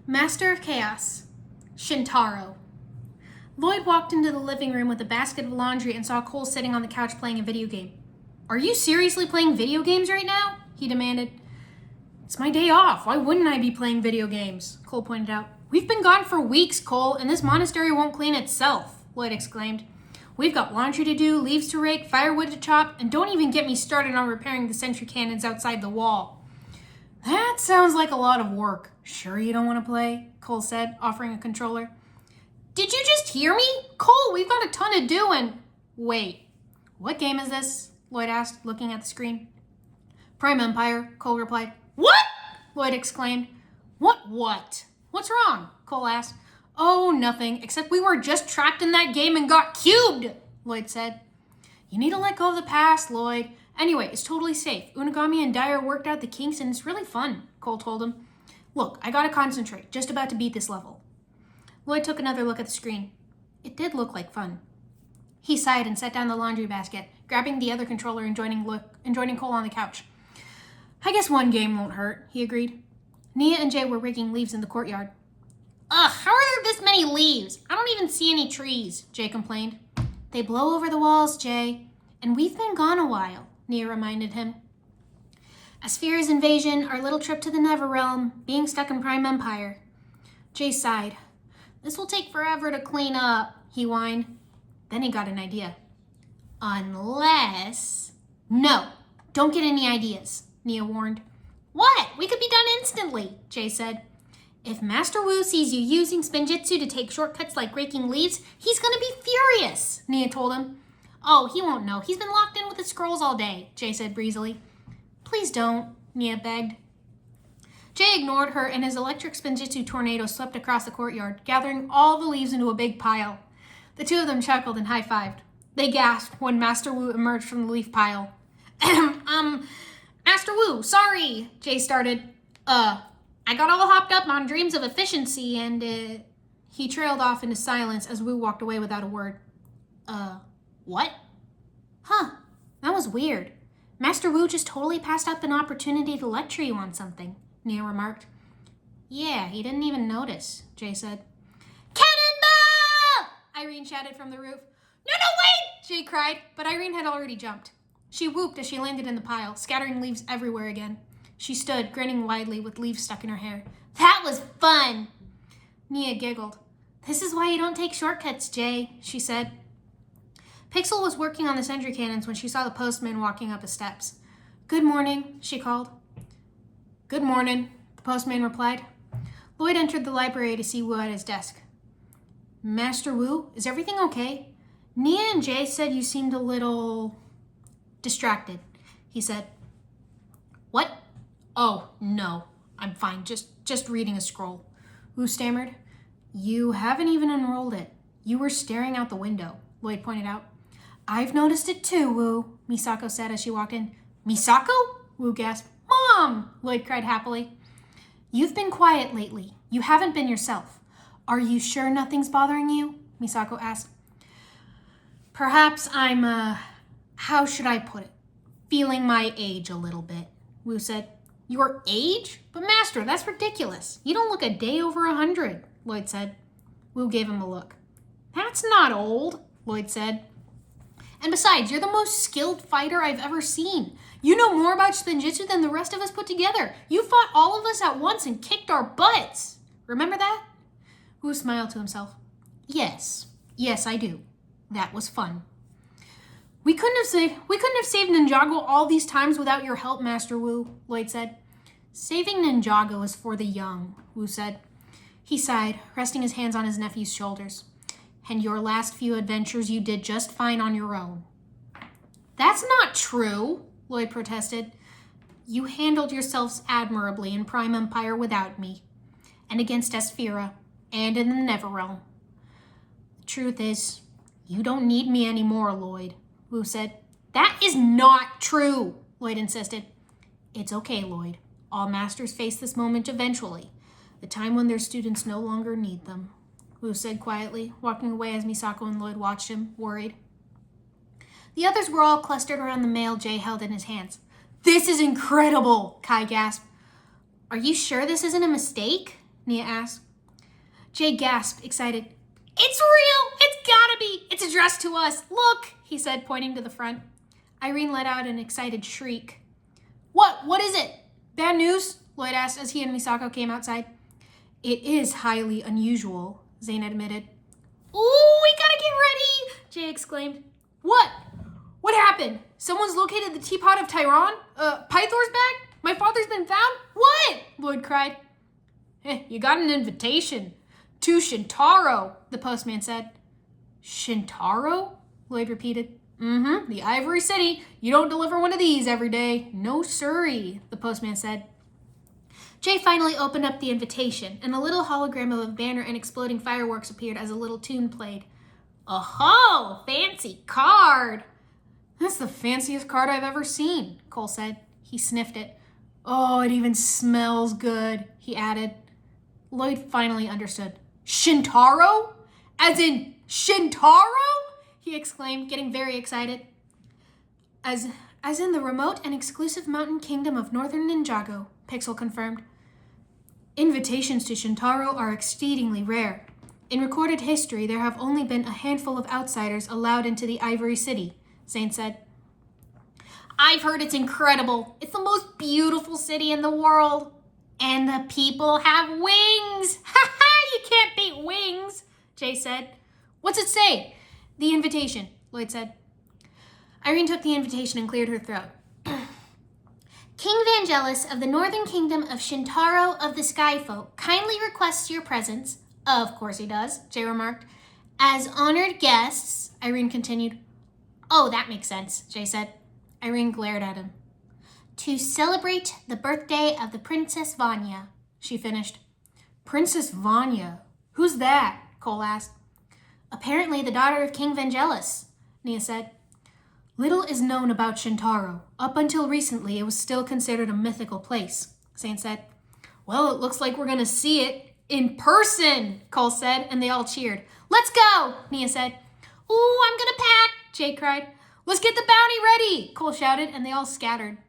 Master of Chaos, Shintaro. Lloyd walked into the living room with a basket of laundry and saw Cole sitting on the couch playing a video game. "Are you seriously playing video games right now?" he demanded. "It's my day off. Why wouldn't I be playing video games?" Cole pointed out. "We've been gone for weeks, Cole, and this monastery won't clean itself," Lloyd exclaimed. "We've got laundry to do, leaves to rake, firewood to chop, and don't even get me started on repairing the sentry cannons outside the wall." "That sounds like a lot of work. Sure you don't want to play?" Cole said, offering a controller. "Did you just hear me? Cole, we've got a ton to do and..." "Wait, what game is this?" Lloyd asked, looking at the screen. "Prime Empire," Cole replied. "What?" Lloyd exclaimed. What? What's wrong?" Cole asked. "Oh, nothing, except we were just trapped in that game and got cubed," Lloyd said. "You need to let go of the past, Lloyd. Anyway, it's totally safe. Unagami and Dyer worked out the kinks and it's really fun," Cole told him. "Look, I gotta concentrate. Just about to beat this level." Lloyd took another look at the screen. It did look like fun. He sighed and set down the laundry basket, grabbing the other controller and joining Cole on the couch. "I guess one game won't hurt," he agreed. Nia and Jay were raking leaves in the courtyard. "Ugh, how are there this many leaves? I don't even see any trees," Jay complained. "They blow over the walls, Jay. And we've been gone a while," Nia reminded him. "Asphira's invasion, our little trip to the Neverrealm, being stuck in Prime Empire." Jay sighed. "This will take forever to clean up," he whined. Then he got an idea. "Unless..." "No, don't get any ideas," Nia warned. "What? We could be done instantly," Jay said. "If Master Wu sees you using Spinjitzu to take shortcuts like raking leaves, he's gonna be furious," Nia told him. "Oh, he won't know. He's been locked in with the scrolls all day," Jay said breezily. "Please don't," Nia begged. Jay ignored her and his electric Spinjitzu tornado swept across the courtyard, gathering all the leaves into a big pile. The two of them chuckled and high-fived. They gasped when Master Wu emerged from the leaf pile. "Master Wu, sorry," Jay started. I got all hopped up on dreams of efficiency and, He trailed off into silence as Wu walked away without a word. What?" "Huh, that was weird. Master Wu just totally passed up an opportunity to lecture you on something," Nia remarked. "Yeah, he didn't even notice," Jay said. "Cannonball!" Irene shouted from the roof. No, wait!" Jay cried, but Irene had already jumped. She whooped as she landed in the pile, scattering leaves everywhere again. She stood, grinning widely with leaves stuck in her hair. "That was fun!" Nia giggled. "This is why you don't take shortcuts, Jay," she said. Pixel was working on the sentry cannons when she saw the postman walking up the steps. "Good morning," she called. "Good morning," the postman replied. Lloyd entered the library to see Wu at his desk. "Master Wu, is everything okay? Nia and Jay said you seemed a little distracted," he said. "What? Oh, no, I'm fine, just reading a scroll," Wu stammered. "You haven't even unrolled it. You were staring out the window," Lloyd pointed out. "I've noticed it too, Wu," Misako said as she walked in. "Misako?" Wu gasped. "Mom!" Lloyd cried happily. "You've been quiet lately. You haven't been yourself. Are you sure nothing's bothering you?" Misako asked. "Perhaps I'm, how should I put it? Feeling my age a little bit," Wu said. "Your age? But Master, that's ridiculous. You don't look a day over 100, Lloyd said. Wu gave him a look. "That's not old," Lloyd said. "And besides, you're the most skilled fighter I've ever seen. You know more about Spinjitzu than the rest of us put together. You fought all of us at once and kicked our butts. Remember that?" Wu smiled to himself. Yes, I do. That was fun." We couldn't have saved Ninjago all these times without your help, Master Wu," Lloyd said. "Saving Ninjago is for the young," Wu said. He sighed, resting his hands on his nephew's shoulders. "And your last few adventures you did just fine on your own." "That's not true," Lloyd protested. "You handled yourselves admirably in Prime Empire without me, and against Asphira, and in the Neverrealm. The truth is, you don't need me anymore, Lloyd," Wu said. "That is not true," Lloyd insisted. "It's okay, Lloyd. All masters face this moment eventually, the time when their students no longer need them," Wu said quietly, walking away as Misako and Lloyd watched him, worried. The others were all clustered around the mail Jay held in his hands. "This is incredible," Kai gasped. "Are you sure this isn't a mistake?" Nia asked. Jay gasped, excited. It's real! It's gotta be! It's addressed to us! Look! He said, pointing to the front. Irene let out an excited shriek. What? What is it? Bad news? Lloyd asked as he and Misako came outside. It is highly unusual, Zane admitted. Ooh, we gotta get ready! Jay exclaimed. What? What happened? Someone's located the teapot of Tyron? Pythor's bag? My father's been found? What? Lloyd cried. You got an invitation. To Shintaro, the postman said. Shintaro? Lloyd repeated. The Ivory City. You don't deliver one of these every day. No siree, the postman said. Jay finally opened up the invitation, and a little hologram of a banner and exploding fireworks appeared as a little tune played. Oh-ho! Fancy card! That's the fanciest card I've ever seen, Cole said. He sniffed it. Oh, it even smells good, he added. Lloyd finally understood. Shintaro? As in Shintaro? He exclaimed, getting very excited. As in the remote and exclusive mountain kingdom of northern Ninjago, Pixel confirmed. Invitations to Shintaro are exceedingly rare. In recorded history, there have only been a handful of outsiders allowed into the Ivory City, Zane said. I've heard it's incredible. It's the most beautiful city in the world. And the people have wings. Ha ha, you can't beat wings, Jay said. What's it say? The invitation, Lloyd said. Irene took the invitation and cleared her throat. King Vangelis of the Northern Kingdom of Shintaro of the Skyfolk kindly requests your presence. Of course he does, Jay remarked. As honored guests, Irene continued. Oh, that makes sense, Jay said. Irene glared at him. To celebrate the birthday of the Princess Vanya, she finished. Princess Vanya? Who's that? Cole asked. Apparently the daughter of King Vangelis, Nia said. Little is known about Shintaro. Up until recently, it was still considered a mythical place, Zane said. Well, it looks like we're going to see it in person, Cole said, and they all cheered. Let's go, Nia said. Ooh, I'm going to pack, Jay cried. Let's get the bounty ready, Cole shouted, and they all scattered.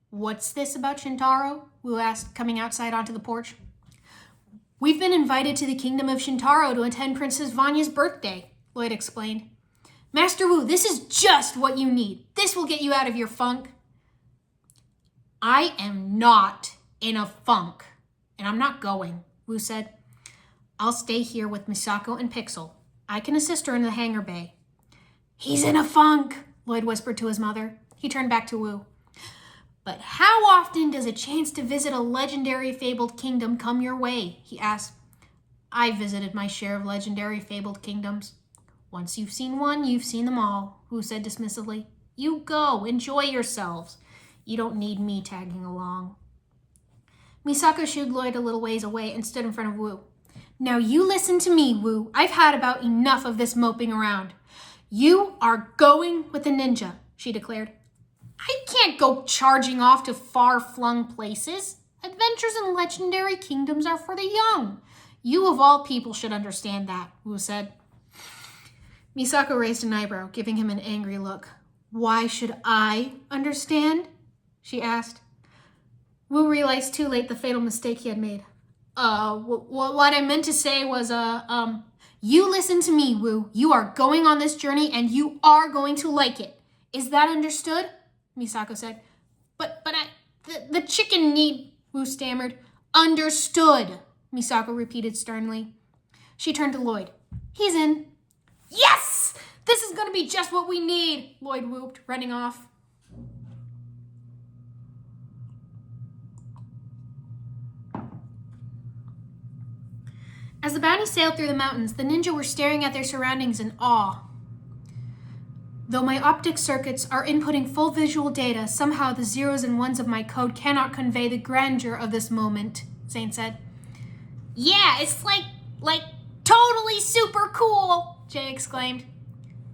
What's this about Shintaro? Wu asked, coming outside onto the porch. We've been invited to the kingdom of Shintaro to attend Princess Vanya's birthday, Lloyd explained. Master Wu, this is just what you need. This will get you out of your funk. I am not in a funk, and I'm not going, Wu said. I'll stay here with Misako and Pixel. I can assist her in the hangar bay. He's in a funk, Lloyd whispered to his mother. He turned back to Wu. But how often does a chance to visit a legendary fabled kingdom come your way? He asked. I've visited my share of legendary fabled kingdoms. Once you've seen one, you've seen them all, Wu said dismissively. You go, enjoy yourselves. You don't need me tagging along. Misako shooed Lloyd a little ways away and stood in front of Wu. Now you listen to me, Wu. I've had about enough of this moping around. You are going with the ninja, she declared. I can't go charging off to far-flung places. Adventures in legendary kingdoms are for the young. You of all people should understand that, Wu said. Misako raised an eyebrow, giving him an angry look. Why should I understand? She asked. Wu realized too late the fatal mistake he had made. What I meant to say was, you listen to me, Wu. You are going on this journey and you are going to like it. Is that understood? Misako said. But the chicken need, Wu stammered. Understood, Misako repeated sternly. She turned to Lloyd. He's in. Yes! This is going to be just what we need, Lloyd whooped, running off. As the bounty sailed through the mountains, the ninja were staring at their surroundings in awe. Though my optic circuits are inputting full visual data, somehow the zeros and ones of my code cannot convey the grandeur of this moment, Zane said. Yeah, it's like totally super cool, Jay exclaimed.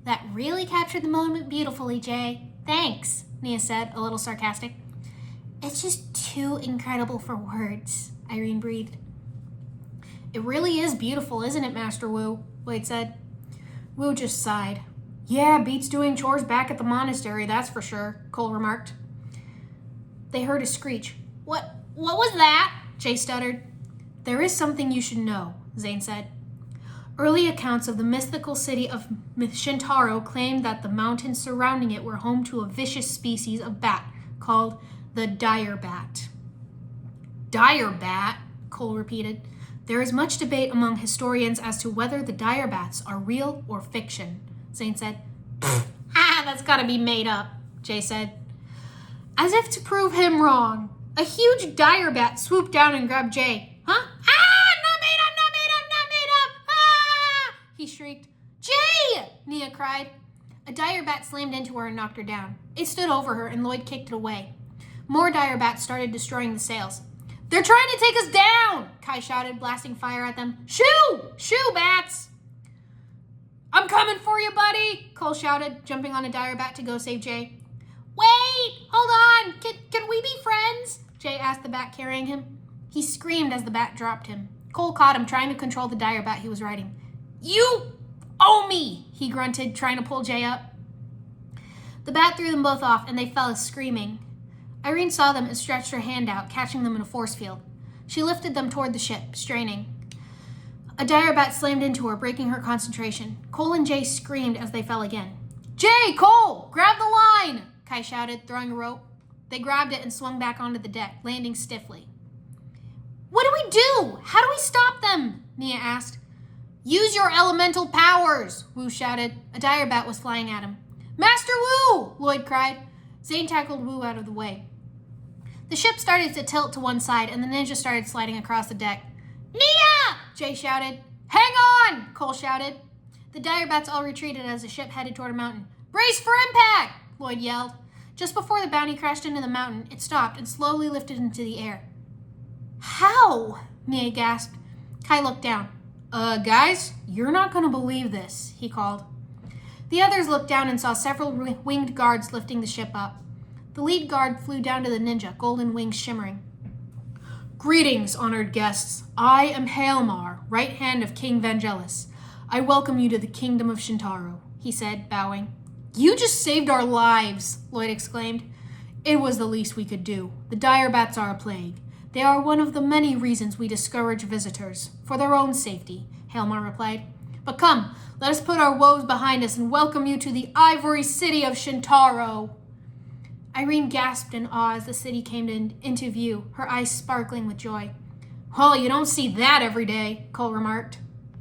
That really captured the moment beautifully, Jay. Thanks, Nia said, a little sarcastic. It's just too incredible for words, Irene breathed. It really is beautiful, isn't it, Master Wu? Lloyd said. Wu just sighed. Yeah, beats doing chores back at the monastery, that's for sure, Cole remarked. They heard a screech. What was that? Jay stuttered. There is something you should know, Zane said. Early accounts of the mythical city of Shintaro claimed that the mountains surrounding it were home to a vicious species of bat called the dire bat. Dire bat? Cole repeated. There is much debate among historians as to whether the dire bats are real or fiction, Zane said. That's gotta be made up, Jay said. As if to prove him wrong, a huge dire bat swooped down and grabbed Jay. Huh? Not made up, not made up, not made up! Ah! He shrieked. Jay! Nia cried. A dire bat slammed into her and knocked her down. It stood over her and Lloyd kicked it away. More dire bats started destroying the sails. They're trying to take us down, Kai shouted, blasting fire at them. Shoo! Shoo, bats! I'm coming for you, buddy, Cole shouted, jumping on a dire bat to go save Jay. Wait! Hold on! Can we be friends? Jay asked the bat carrying him. He screamed as the bat dropped him. Cole caught him, trying to control the dire bat he was riding. You owe me, he grunted, trying to pull Jay up. The bat threw them both off, and they fell screaming. Irene saw them and stretched her hand out, catching them in a force field. She lifted them toward the ship, straining. A dire bat slammed into her, breaking her concentration. Cole and Jay screamed as they fell again. Jay, Cole, grab the line, Kai shouted, throwing a rope. They grabbed it and swung back onto the deck, landing stiffly. What do we do? How do we stop them? Nia asked. Use your elemental powers, Wu shouted. A dire bat was flying at him. Master Wu, Lloyd cried. Zane tackled Wu out of the way. The ship started to tilt to one side, and the ninja started sliding across the deck. Nia! Jay shouted. Hang on! Cole shouted. The dire bats all retreated as the ship headed toward a mountain. Brace for impact! Lloyd yelled. Just before the bounty crashed into the mountain, it stopped and slowly lifted into the air. How? Nia gasped. Kai looked down. Guys, you're not going to believe this, he called. The others looked down and saw several winged guards lifting the ship up. The lead guard flew down to the ninja, golden wings shimmering. Greetings, honored guests. I am Hailmar, right hand of King Vangelis. I welcome you to the kingdom of Shintaro, he said, bowing. You just saved our lives, Lloyd exclaimed. It was the least we could do. The dire bats are a plague. They are one of the many reasons we discourage visitors, for their own safety, Hailmar replied. But come, let us put our woes behind us and welcome you to the ivory city of Shintaro. Irene gasped in awe as the city came into view, her eyes sparkling with joy. Well, you don't see that every day, Cole remarked.